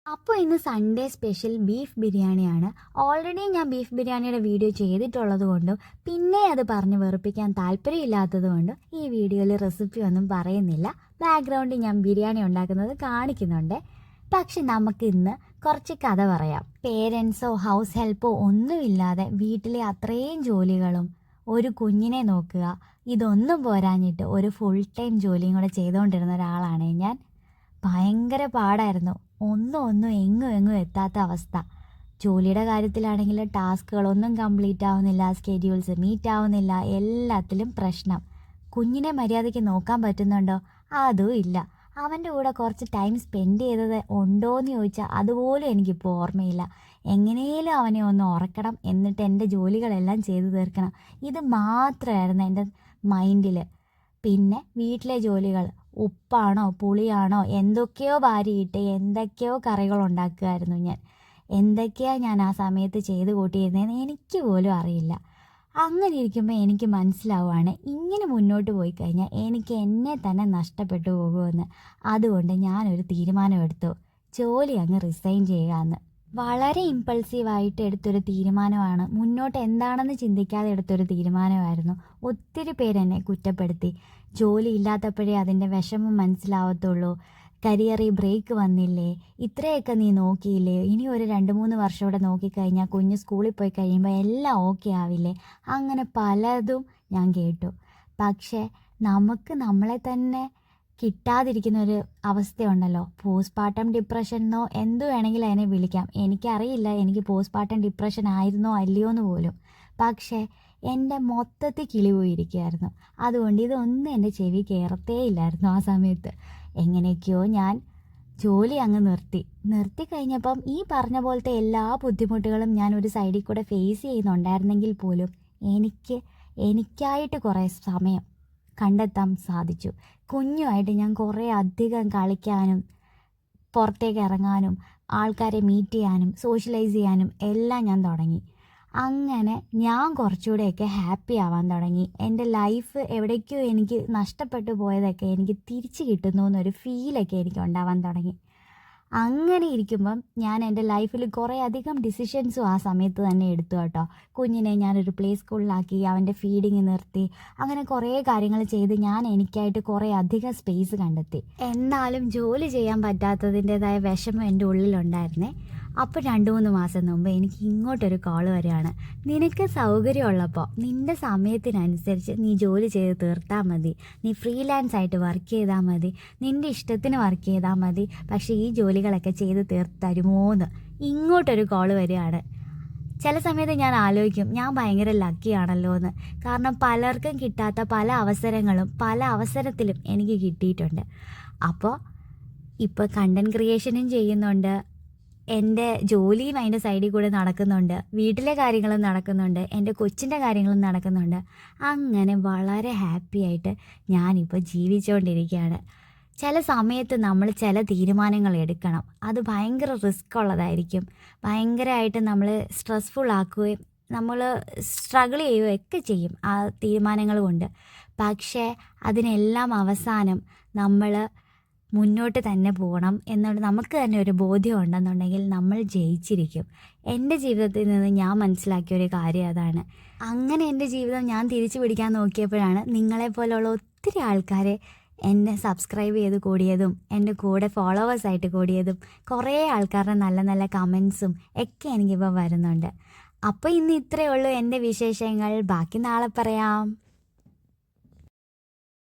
അപ്പോൾ ഇന്ന് Sunday special beef ബിരിയാണിയാണ്. ഓൾറെഡി ഞാൻ ബീഫ് ബിരിയാണിയുടെ വീഡിയോ ചെയ്തിട്ടുള്ളത് കൊണ്ടും പിന്നെ അത് പറഞ്ഞ് വെറുപ്പിക്കാൻ താല്പര്യമില്ലാത്തത് കൊണ്ടും ഈ വീഡിയോയിൽ റെസിപ്പി ഒന്നും പറയുന്നില്ല. ബാക്ക്ഗ്രൗണ്ടിൽ ഞാൻ ബിരിയാണി ഉണ്ടാക്കുന്നത് കാണിക്കുന്നുണ്ട്. പക്ഷെ നമുക്ക് ഇന്ന് കുറച്ച് കഥ പറയാം. പേരൻസോ ഹൗസ് ഹെൽപ്പോ ഒന്നുമില്ലാതെ വീട്ടിലെ അത്രയും ജോലികളും ഒരു കുഞ്ഞിനെ നോക്കുക, ഇതൊന്നും പോരാഞ്ഞിട്ട് ഒരു ഫുൾ ടൈം ജോലിയും കൂടെ ചെയ്തുകൊണ്ടിരുന്ന ഒരാളാണ് ഞാൻ. ഭയങ്കര പാടായിരുന്നു. ഒന്നും എങ്ങും എത്താത്ത അവസ്ഥ. ജോലിയുടെ കാര്യത്തിലാണെങ്കിൽ ടാസ്കുകളൊന്നും കംപ്ലീറ്റ് ആവുന്നില്ല, സ്കെഡ്യൂൾസ് മീറ്റ് ആവുന്നില്ല, എല്ലാത്തിലും പ്രശ്നം. കുഞ്ഞിനെ മര്യാദയ്ക്ക് നോക്കാൻ പറ്റുന്നുണ്ടോ? അതും ഇല്ല. അവൻ്റെ കൂടെ കുറച്ച് ടൈം സ്പെൻഡ് ചെയ്തത് ഉണ്ടോയെന്ന് ചോദിച്ചാൽ അതുപോലും എനിക്കിപ്പോൾ ഓർമ്മയില്ല. എങ്ങനെയും അവനെ ഒന്ന് ഉറക്കണം, എന്നിട്ട് എൻ്റെ ജോലികളെല്ലാം ചെയ്തു തീർക്കണം. ഇത് മാത്രമായിരുന്നു എൻ്റെ മൈൻഡിൽ. പിന്നെ വീട്ടിലെ ജോലികൾ, ഉപ്പാണോ പുളിയാണോ എന്തൊക്കെയോ വാരിയിട്ട് എന്തൊക്കെയോ കറികൾ ഉണ്ടാക്കുമായിരുന്നു ഞാൻ. എന്തൊക്കെയാണ് ഞാൻ ആ സമയത്ത് ചെയ്ത് കൂട്ടിയിരുന്നതെന്ന് എനിക്ക് പോലും അറിയില്ല. അങ്ങനെ ഇരിക്കുമ്പോൾ എനിക്ക് മനസ്സിലാവുകയാണ്, ഇങ്ങനെ മുന്നോട്ട് പോയി കഴിഞ്ഞാൽ എനിക്ക് എന്നെ തന്നെ നഷ്ടപ്പെട്ടു പോകുമെന്ന്. അതുകൊണ്ട് ഞാനൊരു തീരുമാനമെടുത്തു, ജോലി അങ്ങ് റിസൈൻ ചെയ്യാമെന്ന്. വളരെ ഇമ്പൾസീവായിട്ട് എടുത്തൊരു തീരുമാനമാണ്. മുന്നോട്ട് എന്താണെന്ന് ചിന്തിക്കാതെ എടുത്തൊരു തീരുമാനമായിരുന്നു. ഒത്തിരി പേരെന്നെ കുറ്റപ്പെടുത്തി. ജോലി ഇല്ലാത്തപ്പോഴേ അതിൻ്റെ വിഷമം മനസ്സിലാവത്തുള്ളൂ, കരിയറിൽ ബ്രേക്ക് വന്നില്ലേ, ഇത്രയൊക്കെ നീ നോക്കിയില്ലേ, ഇനി ഒരു 2-3 വർഷം കൂടെ നോക്കിക്കഴിഞ്ഞാൽ കുഞ്ഞ് സ്കൂളിൽ പോയി കഴിയുമ്പോൾ എല്ലാം ഓക്കെ ആവില്ലേ, അങ്ങനെ പലതും ഞാൻ കേട്ടു. പക്ഷേ നമുക്ക് നമ്മളെ തന്നെ കിട്ടാതിരിക്കുന്നൊരു അവസ്ഥയുണ്ടല്ലോ, പോസ്റ്റ്മോർട്ടം ഡിപ്രഷൻ എന്നോ എന്തു വേണമെങ്കിലും അതിനെ വിളിക്കാം. എനിക്കറിയില്ല എനിക്ക് പോസ്റ്റ്മോർട്ടം ഡിപ്രഷൻ ആയിരുന്നോ അല്ലയോ എന്ന് പോലും. പക്ഷേ എൻ്റെ മൊത്തത്തിൽ കിളി പോയിരിക്കുകയായിരുന്നു. അതുകൊണ്ട് ഇതൊന്നും എൻ്റെ ചെവി കയറത്തേ ഇല്ലായിരുന്നു ആ സമയത്ത്. എങ്ങനെയൊക്കെയോ ഞാൻ ജോലി അങ്ങ് നിർത്തി കഴിഞ്ഞപ്പം ഈ പറഞ്ഞ പോലത്തെ എല്ലാ ബുദ്ധിമുട്ടുകളും ഞാൻ ഒരു സൈഡിൽ കൂടെ ഫേസ് ചെയ്യുന്നുണ്ടായിരുന്നെങ്കിൽ പോലും എനിക്കായിട്ട് കുറേ സമയം കണ്ടെത്താൻ സാധിച്ചു. കുഞ്ഞുമായിട്ട് ഞാൻ കുറേ അധികം കളിക്കാനും പുറത്തേക്ക് ഇറങ്ങാനും ആൾക്കാരെ മീറ്റ് ചെയ്യാനും സോഷ്യലൈസ് ചെയ്യാനും എല്ലാം ഞാൻ തുടങ്ങി. അങ്ങനെ ഞാൻ കുറച്ചുകൂടെയൊക്കെ ഹാപ്പി ആവാൻ തുടങ്ങി. എൻ്റെ ലൈഫ് എവിടേക്കോ എനിക്ക് നഷ്ടപ്പെട്ടു പോയതൊക്കെ എനിക്ക് തിരിച്ചു കിട്ടുന്നു എന്നൊരു ഫീലൊക്കെ എനിക്ക് ഉണ്ടാവാൻ തുടങ്ങി. അങ്ങനെ ഇരിക്കുമ്പം ഞാൻ എൻ്റെ ലൈഫിൽ കുറേ അധികം ഡിസിഷൻസും ആ സമയത്ത് തന്നെ എടുത്തു കേട്ടോ. കുഞ്ഞിനെ ഞാനൊരു പ്ലേ സ്കൂളിലാക്കി, അവൻ്റെ ഫീഡിങ് നിർത്തി, അങ്ങനെ കുറേ കാര്യങ്ങൾ ചെയ്ത് ഞാൻ എനിക്കായിട്ട് കുറേ അധികം സ്പേസ് കണ്ടെത്തി. എന്നാലും ജോലി ചെയ്യാൻ പറ്റാത്തതിൻ്റെതായ വിഷമം എൻ്റെ ഉള്ളിലുണ്ടായിരുന്നേ. അപ്പോൾ 2-3 മാസം മുമ്പ് എനിക്ക് ഇങ്ങോട്ടൊരു കോൾ വരികയാണ്. നിനക്ക് സൗകര്യമുള്ളപ്പോൾ നിൻ്റെ സമയത്തിനനുസരിച്ച് നീ ജോലി ചെയ്ത് തീർത്താൽ മതി, നീ ഫ്രീലാൻസ് ആയിട്ട് വർക്ക് ചെയ്താൽ മതി, നിൻ്റെ ഇഷ്ടത്തിന് വർക്ക് ചെയ്താൽ മതി, പക്ഷേ ഈ ജോലികളൊക്കെ ചെയ്ത് തരുമോയെന്ന് ഇങ്ങോട്ടൊരു കോൾ വരികയാണ്. ചില സമയത്ത് ഞാൻ ആലോചിക്കും, ഞാൻ ഭയങ്കര ലക്കിയാണല്ലോ എന്ന്. കാരണം പലർക്കും കിട്ടാത്ത പല അവസരങ്ങളും പല അവസരത്തിലും എനിക്ക് കിട്ടിയിട്ടുണ്ട്. അപ്പോൾ ഇപ്പോൾ കണ്ടൻറ് ക്രിയേഷനും ചെയ്യുന്നുണ്ട്, എൻ്റെ ജോലിയും അതിൻ്റെ സൈഡിൽ കൂടെ നടക്കുന്നുണ്ട്, വീട്ടിലെ കാര്യങ്ങളും നടക്കുന്നുണ്ട്, എൻ്റെ കൊച്ചിൻ്റെ കാര്യങ്ങളും നടക്കുന്നുണ്ട്. അങ്ങനെ വളരെ ഹാപ്പി ആയിട്ട് ഞാനിപ്പോൾ ജീവിച്ചുകൊണ്ടിരിക്കുകയാണ്. ചില സമയത്ത് നമ്മൾ ചില തീരുമാനങ്ങൾ എടുക്കണം. അത് ഭയങ്കര റിസ്ക് ഉള്ളതായിരിക്കും. ഭയങ്കരമായിട്ട് നമ്മൾ സ്ട്രെസ്ഫുൾ ആക്കുകയും നമ്മൾ സ്ട്രഗിൾ ചെയ്യുകയൊക്കെ ചെയ്യും ആ തീരുമാനങ്ങൾ കൊണ്ട്. പക്ഷേ അതിനെല്ലാം അവസാനം നമ്മൾ മുന്നോട്ട് തന്നെ പോകണം എന്നുള്ള നമുക്ക് തന്നെ ഒരു ബോധ്യം ഉണ്ടെന്നുണ്ടെങ്കിൽ നമ്മൾ ജയിച്ചിരിക്കും. എൻ്റെ ജീവിതത്തിൽ നിന്ന് ഞാൻ മനസ്സിലാക്കിയ ഒരു കാര്യം അതാണ്. അങ്ങനെ എൻ്റെ ജീവിതം ഞാൻ തിരിച്ചു പിടിക്കാൻ നോക്കിയപ്പോഴാണ് നിങ്ങളെപ്പോലുള്ള ഒത്തിരി ആൾക്കാരെ എന്നെ സബ്സ്ക്രൈബ് ചെയ്ത് കൂടിയതും എൻ്റെ കൂടെ ഫോളോവേഴ്സായിട്ട് കൂടിയതും കുറേ ആൾക്കാരുടെ നല്ല നല്ല കമൻസും ഒക്കെ എനിക്കിപ്പോൾ വരുന്നുണ്ട്. അപ്പോൾ ഇന്ന് ഇത്രയേ ഉള്ളൂ എൻ്റെ വിശേഷങ്ങൾ. ബാക്കി നാളെ പറയാം.